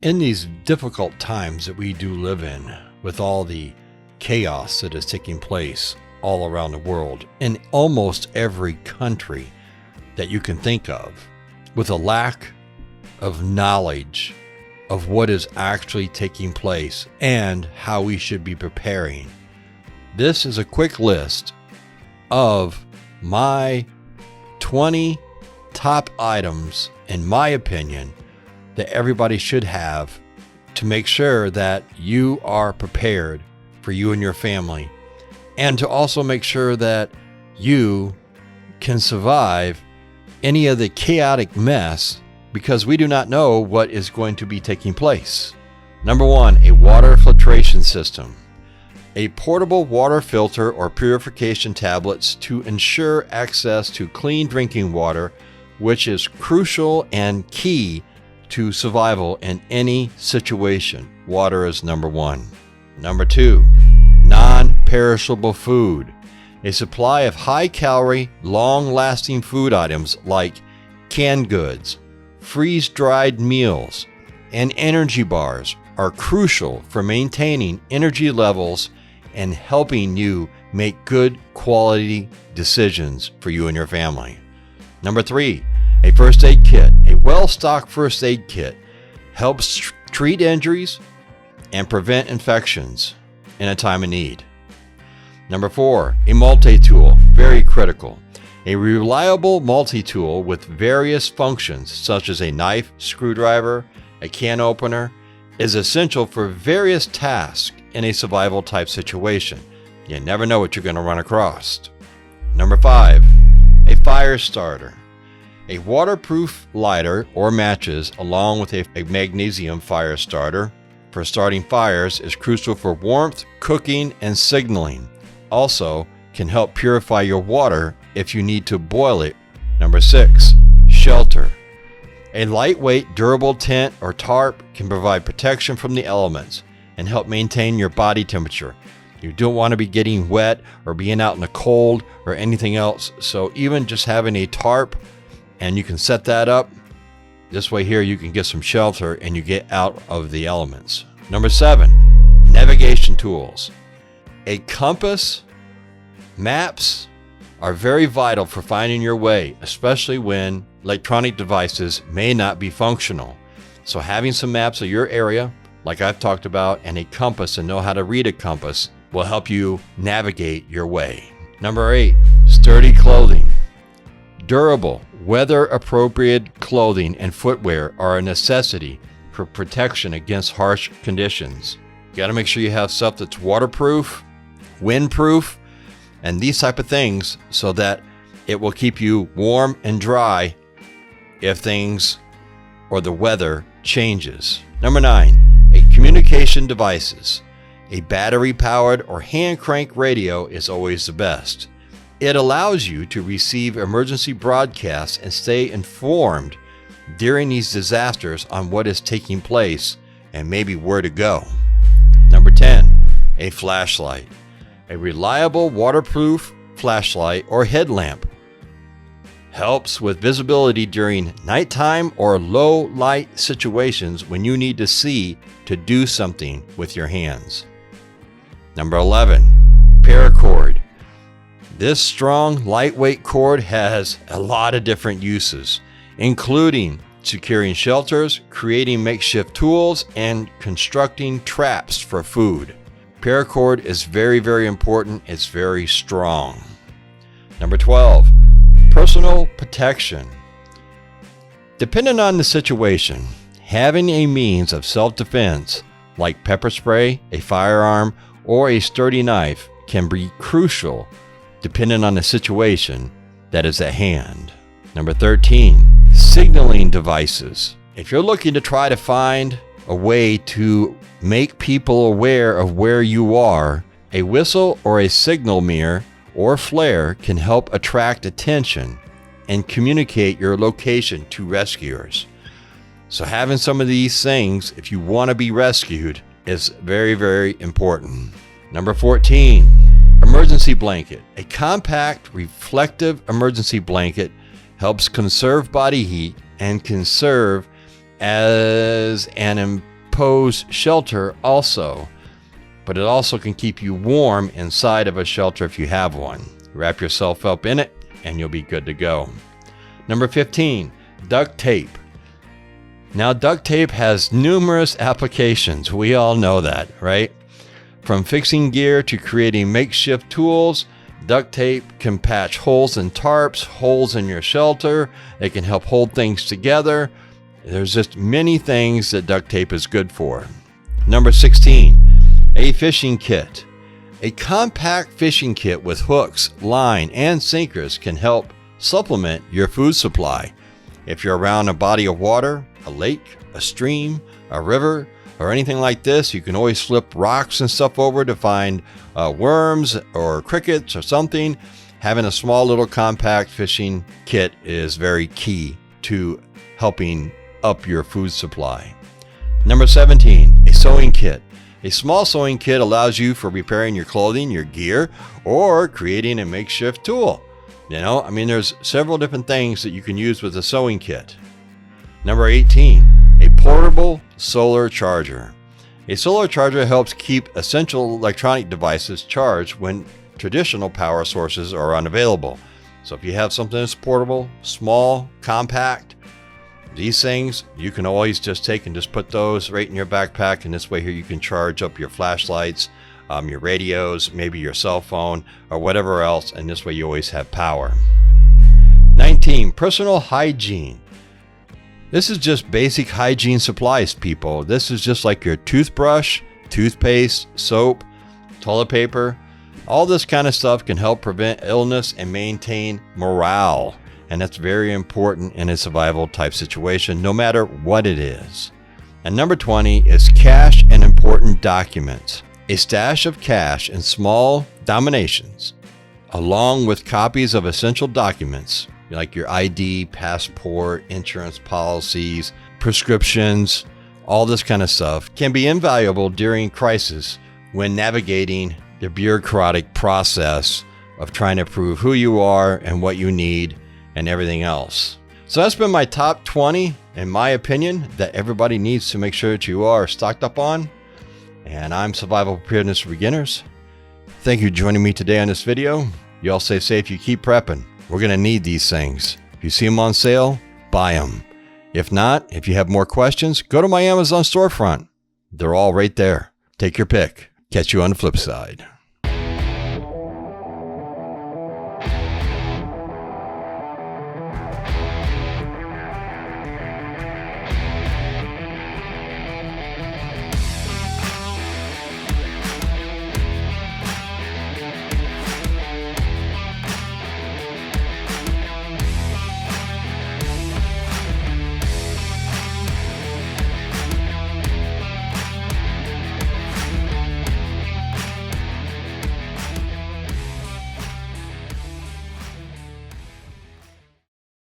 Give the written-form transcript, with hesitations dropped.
In these difficult times that we do live in, with all the chaos that is taking place all around the world, in almost every country that you can think of, with a lack of knowledge of what is actually taking place and how we should be preparing. This is a quick list of my 20 top items, in my opinion, that everybody should have to make sure that you are prepared for you and your family, and to also make sure that you can survive any of the chaotic mess, because we do not know what is going to be taking place. Number 1, a water filtration system. A portable water filter or purification tablets to ensure access to clean drinking water, which is crucial and key to survival in any situation. Water is number 1. Number 2, non-perishable food. A supply of high-calorie, long-lasting food items like canned goods, freeze-dried meals, and energy bars are crucial for maintaining energy levels and helping you make good quality decisions for you and your family. Number 3, a first aid kit. A well-stocked first aid kit helps treat injuries and prevent infections in a time of need. Number 4, a multi-tool. Very critical. A reliable multi-tool with various functions such as a knife, screwdriver, a can opener is essential for various tasks in a survival type situation. You never know what you're going to run across. Number 5, a fire starter. A waterproof lighter or matches along with a magnesium fire starter for starting fires is crucial for warmth, cooking, and signaling. Also can help purify your water if you need to boil it. Number 6, shelter. A lightweight, durable tent or tarp can provide protection from the elements and help maintain your body temperature. You don't want to be getting wet or being out in the cold or anything else, so even just having a tarp, and you can set that up. This way here you can get some shelter and you get out of the elements. Number 7, navigation tools. A compass, maps are very vital for finding your way, especially when electronic devices may not be functional. So having some maps of your area, like I've talked about, and a compass and know how to read a compass will help you navigate your way. Number 8, sturdy clothing. Durable, weather-appropriate clothing and footwear are a necessity for protection against harsh conditions. You got to make sure you have stuff that's waterproof, windproof, and these type of things so that it will keep you warm and dry if things or the weather changes. Number 9, a communication devices. A battery-powered or hand-crank radio is always the best. It allows you to receive emergency broadcasts and stay informed during these disasters on what is taking place and maybe where to go. Number 10, a flashlight. A reliable waterproof flashlight or headlamp helps with visibility during nighttime or low light situations when you need to see to do something with your hands. Number 11, paracord. This strong, lightweight cord has a lot of different uses, including securing shelters, creating makeshift tools, and constructing traps for food. Paracord is very, very important. It's very strong. Number 12, personal protection. Depending on the situation, having a means of self-defense like pepper spray, a firearm, or a sturdy knife can be crucial depending on the situation that is at hand. Number 13, signaling devices. If you're looking to try to find a way to make people aware of where you are, a whistle or a signal mirror or flare can help attract attention and communicate your location to rescuers. So having some of these things, if you want to be rescued, is very, very important. Number 14, emergency blanket. A compact, reflective emergency blanket helps conserve body heat and can serve as an pose shelter also, but it also can keep you warm inside of a shelter if you have one. Wrap yourself up in it and you'll be good to go. Number 15, duct tape. Now, duct tape has numerous applications. We all know that, right? From fixing gear to creating makeshift tools, duct tape can patch holes in tarps, holes in your shelter. It can help hold things together. There's just many things that duct tape is good for. Number 16, a fishing kit. A compact fishing kit with hooks, line, and sinkers can help supplement your food supply. If you're around a body of water, a lake, a stream, a river, or anything like this, you can always flip rocks and stuff over to find worms or crickets or something. Having a small little compact fishing kit is very key to helping up your food supply. Number 17, a sewing kit. A small sewing kit allows you for repairing your clothing, your gear, or creating a makeshift tool. There's several different things that you can use with a sewing kit. Number 18, a portable solar charger. A solar charger helps keep essential electronic devices charged when traditional power sources are unavailable. So if you have something that's portable, small, compact, these things you can always just take and just put those right in your backpack, and this way here you can charge up your flashlights, your radios, maybe your cell phone, or whatever else, and this way you always have power. 19, personal hygiene. This is just basic hygiene supplies, people. This is just like your toothbrush, toothpaste, soap, toilet paper. All this kind of stuff can help prevent illness and maintain morale. And that's very important in a survival type situation, no matter what it is. And number 20 is cash and important documents. A stash of cash and small denominations, along with copies of essential documents like your ID, passport, insurance policies, prescriptions, all this kind of stuff, can be invaluable during crisis when navigating the bureaucratic process of trying to prove who you are and what you need and everything else. So that's been my top 20, in my opinion, that everybody needs to make sure that you are stocked up on. And I'm Survival Preparedness for Beginners. Thank you for joining me today on this video. You all stay safe, you keep prepping. We're going to need these things. If you see them on sale, buy them. If not, if you have more questions, go to my Amazon storefront. They're all right there. Take your pick. Catch you on the flip side.